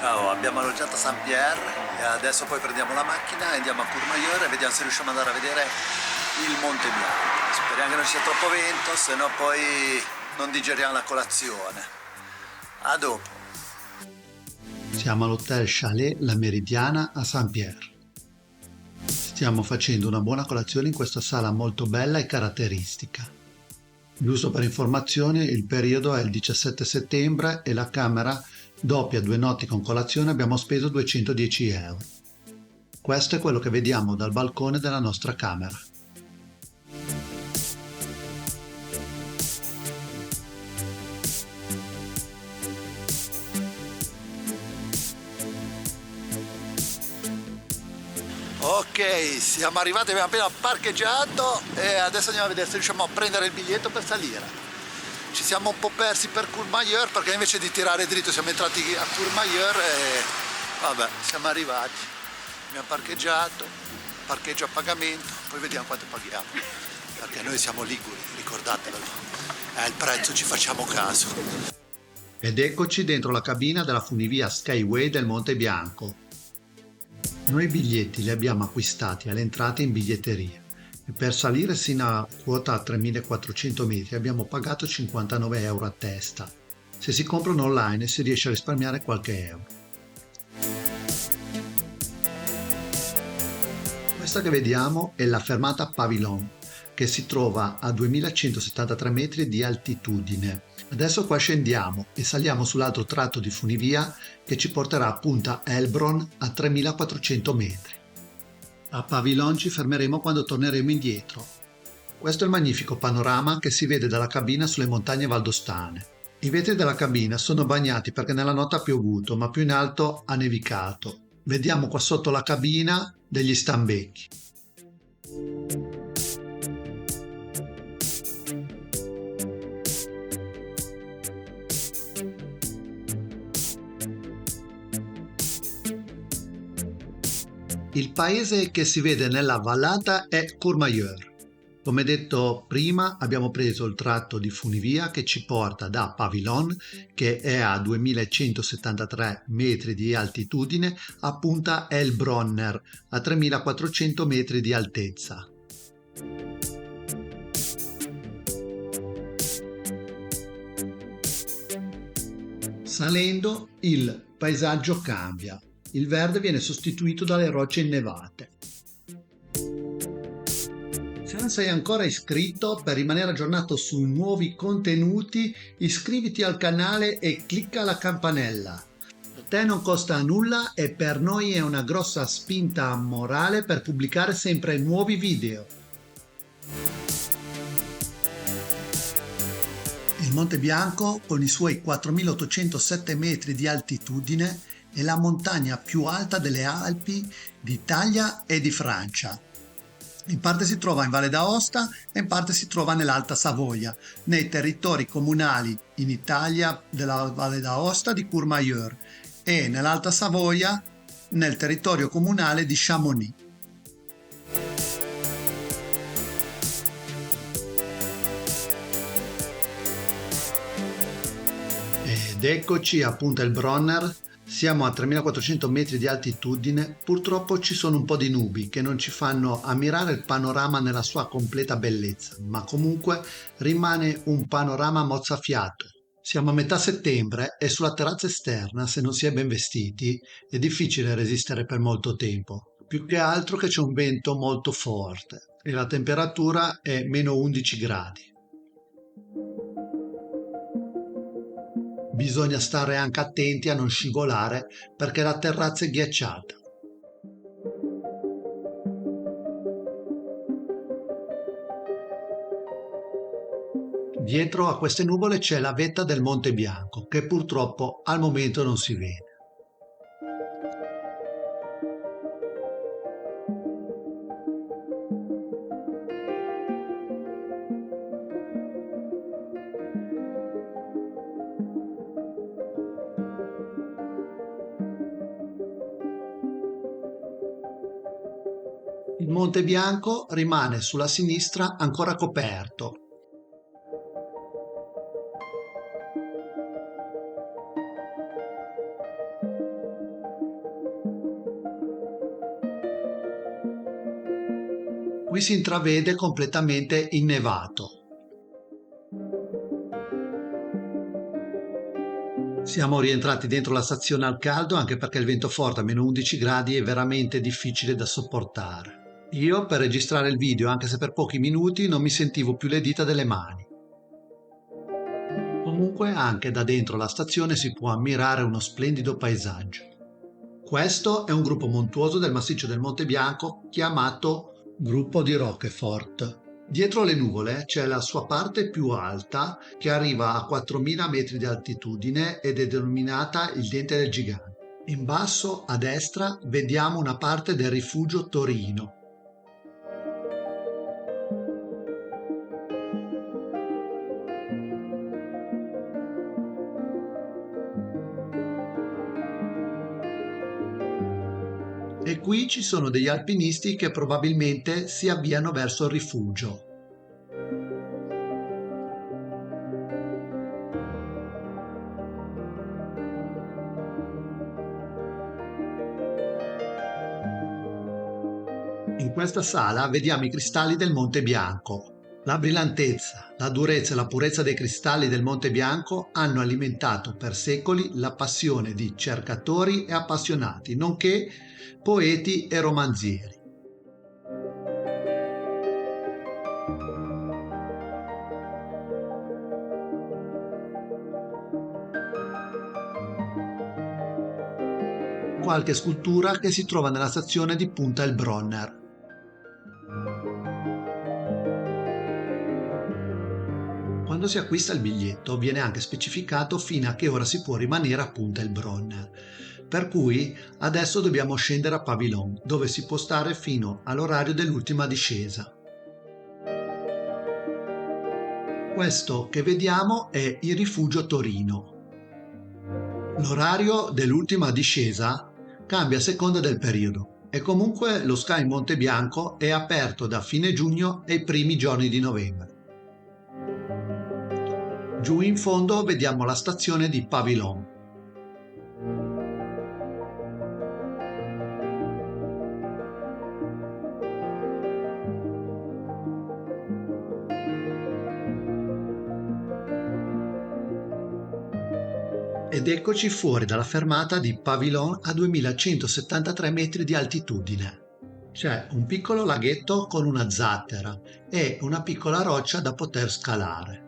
Ciao, abbiamo alloggiato a Saint-Pierre e adesso poi prendiamo la macchina e andiamo a Courmayeur e vediamo se riusciamo ad andare a vedere il Monte Bianco. Speriamo che non ci sia troppo vento, se no poi non digeriamo la colazione. A dopo. Siamo all'hotel Chalet La Meridiana a Saint-Pierre. Stiamo facendo una buona colazione in questa sala molto bella e caratteristica. Giusto per informazione, il periodo è il 17 settembre e la camera doppia 2 notti con colazione abbiamo speso 210 euro. Questo è quello che vediamo dal balcone della nostra camera. Ok, siamo arrivati, abbiamo appena parcheggiato e adesso andiamo a vedere se riusciamo a prendere il biglietto per salire. Ci siamo un po' persi per Courmayeur perché invece di tirare dritto siamo entrati a Courmayeur e vabbè, siamo arrivati. Abbiamo parcheggiato, parcheggio a pagamento, poi vediamo quanto paghiamo. Perché noi siamo liguri, ricordatevelo. Il prezzo ci facciamo caso. Ed eccoci dentro la cabina della funivia Skyway del Monte Bianco. Noi i biglietti li abbiamo acquistati all'entrata in biglietteria e per salire sino a quota 3400 metri abbiamo pagato 59 euro a testa. Se si comprano online si riesce a risparmiare qualche euro. Questa che vediamo è la fermata Pavillon, che si trova a 2173 metri di altitudine. Adesso qua scendiamo e saliamo sull'altro tratto di funivia che ci porterà a Punta Elbron a 3400 metri. A Pavillon ci fermeremo quando torneremo indietro. Questo è il magnifico panorama che si vede dalla cabina sulle montagne valdostane. I vetri della cabina sono bagnati perché nella notte ha piovuto, ma più in alto ha nevicato. Vediamo qua sotto la cabina degli stambecchi. Il paese che si vede nella vallata è Courmayeur. Come detto prima, abbiamo preso il tratto di funivia che ci porta da Pavillon, che è a 2173 metri di altitudine, a Punta Elbronner, a 3400 metri di altezza. Salendo, il paesaggio cambia. Il verde viene sostituito dalle rocce innevate. Se non sei ancora iscritto, per rimanere aggiornato su nuovi contenuti, iscriviti al canale e clicca la campanella. Per te non costa nulla e per noi è una grossa spinta morale per pubblicare sempre nuovi video. Il Monte Bianco, con i suoi 4807 metri di altitudine, è la montagna più alta delle Alpi d'Italia e di Francia. In parte si trova in Valle d'Aosta e in parte si trova nell'Alta Savoia, nei territori comunali in Italia della Valle d'Aosta di Courmayeur e nell'Alta Savoia nel territorio comunale di Chamonix. Ed eccoci a Punta Elbronner. Siamo a 3400 metri di altitudine, purtroppo ci sono un po' di nubi che non ci fanno ammirare il panorama nella sua completa bellezza, ma comunque rimane un panorama mozzafiato. Siamo a metà settembre e sulla terrazza esterna, se non si è ben vestiti, è difficile resistere per molto tempo, più che altro che c'è un vento molto forte e la temperatura è meno 11 gradi. Bisogna stare anche attenti a non scivolare perché la terrazza è ghiacciata. Dietro a queste nuvole c'è la vetta del Monte Bianco che purtroppo al momento non si vede. Il Monte Bianco rimane sulla sinistra ancora coperto. Qui si intravede completamente innevato. Siamo rientrati dentro la stazione al caldo anche perché il vento forte a meno 11 gradi è veramente difficile da sopportare. Io per registrare il video, anche se per pochi minuti, non mi sentivo più le dita delle mani. Comunque anche da dentro la stazione si può ammirare uno splendido paesaggio. Questo è un gruppo montuoso del massiccio del Monte Bianco chiamato Gruppo di Rochefort. Dietro le nuvole c'è la sua parte più alta che arriva a 4000 metri di altitudine ed è denominata il Dente del Gigante. In basso a destra vediamo una parte del rifugio Torino. E qui ci sono degli alpinisti che probabilmente si avviano verso il rifugio. In questa sala vediamo i cristalli del Monte Bianco. La brillantezza, la durezza e la purezza dei cristalli del Monte Bianco hanno alimentato per secoli la passione di cercatori e appassionati, nonché poeti e romanzieri. Qualche scultura che si trova nella stazione di Punta El Bronner. Quando si acquista il biglietto viene anche specificato fino a che ora si può rimanere a Punta El Bronner, per cui adesso dobbiamo scendere a Pavillon, dove si può stare fino all'orario dell'ultima discesa. Questo che vediamo è il rifugio Torino. L'orario dell'ultima discesa cambia a seconda del periodo e comunque lo Sky Monte Bianco è aperto da fine giugno ai primi giorni di novembre. Giù in fondo vediamo la stazione di Pavillon. Ed eccoci fuori dalla fermata di Pavillon a 2173 metri di altitudine. C'è un piccolo laghetto con una zattera e una piccola roccia da poter scalare.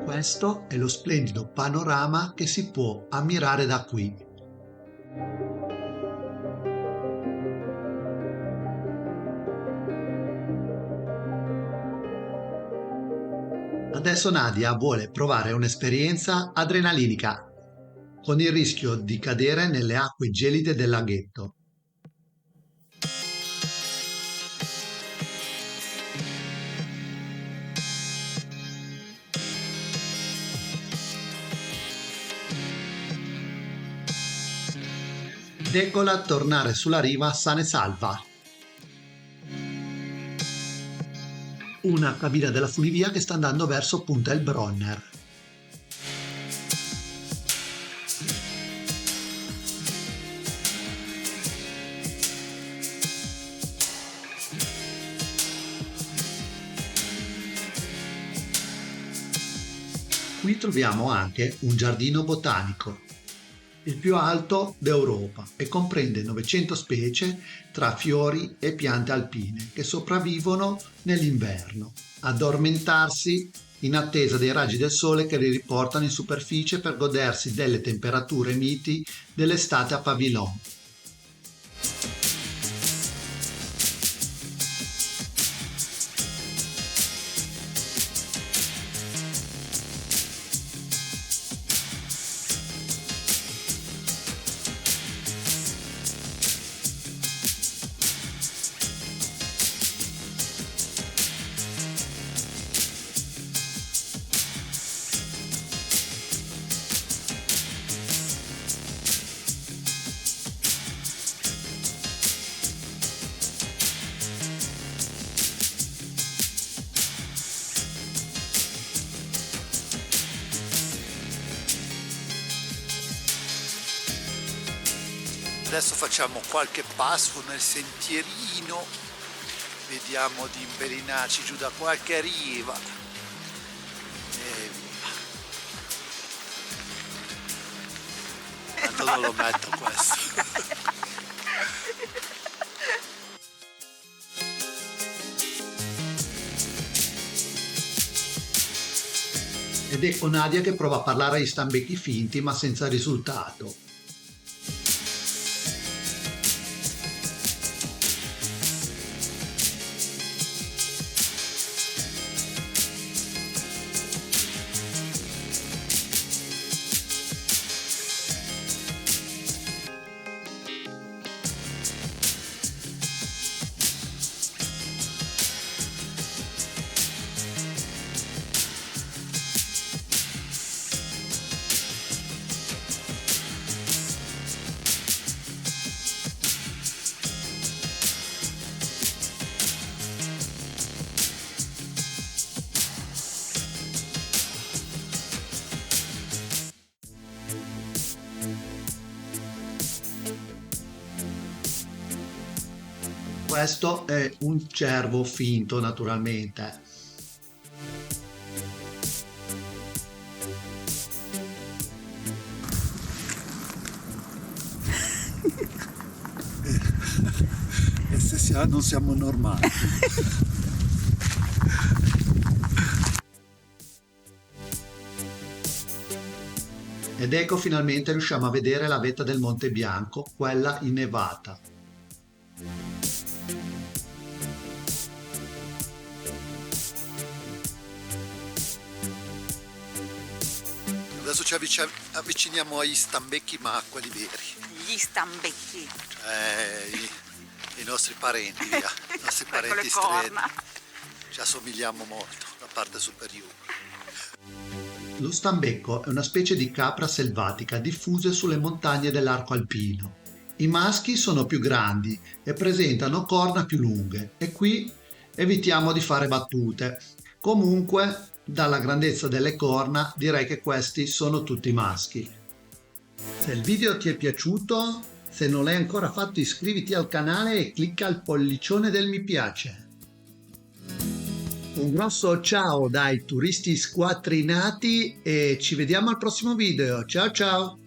Questo è lo splendido panorama che si può ammirare da qui. Adesso Nadia vuole provare un'esperienza adrenalinica, con il rischio di cadere nelle acque gelide del laghetto. Ed eccola tornare sulla riva sana e salva. Una cabina della funivia che sta andando verso Punta El Bronner. Qui troviamo anche un giardino botanico, il più alto d'Europa, e comprende 900 specie tra fiori e piante alpine che sopravvivono nell'inverno, addormentarsi in attesa dei raggi del sole che li riportano in superficie per godersi delle temperature miti dell'estate a Pavillon. Adesso facciamo qualche passo nel sentierino, vediamo di imbelinarci giù da qualche riva e via. Tanto non lo metto questo. Ed ecco Nadia che prova a parlare agli stambecchi finti ma senza risultato. Questo è un cervo finto naturalmente. E se non siamo normali. Ed ecco finalmente riusciamo a vedere la vetta del Monte Bianco, quella innevata. Adesso ci avviciniamo agli stambecchi, ma quelli veri. Gli stambecchi. Cioè i nostri parenti, via. I nostri Con le parenti corna. stretti. Ci assomigliamo molto, la parte superiore. Lo stambecco è una specie di capra selvatica diffusa sulle montagne dell'arco alpino. I maschi sono più grandi e presentano corna più lunghe e qui evitiamo di fare battute. Comunque, dalla grandezza delle corna direi che questi sono tutti maschi. Se il video ti è piaciuto, se non l'hai ancora fatto iscriviti al canale e clicca il pollicione del mi piace. Un grosso ciao dai turisti squattrinati e ci vediamo al prossimo video. Ciao ciao!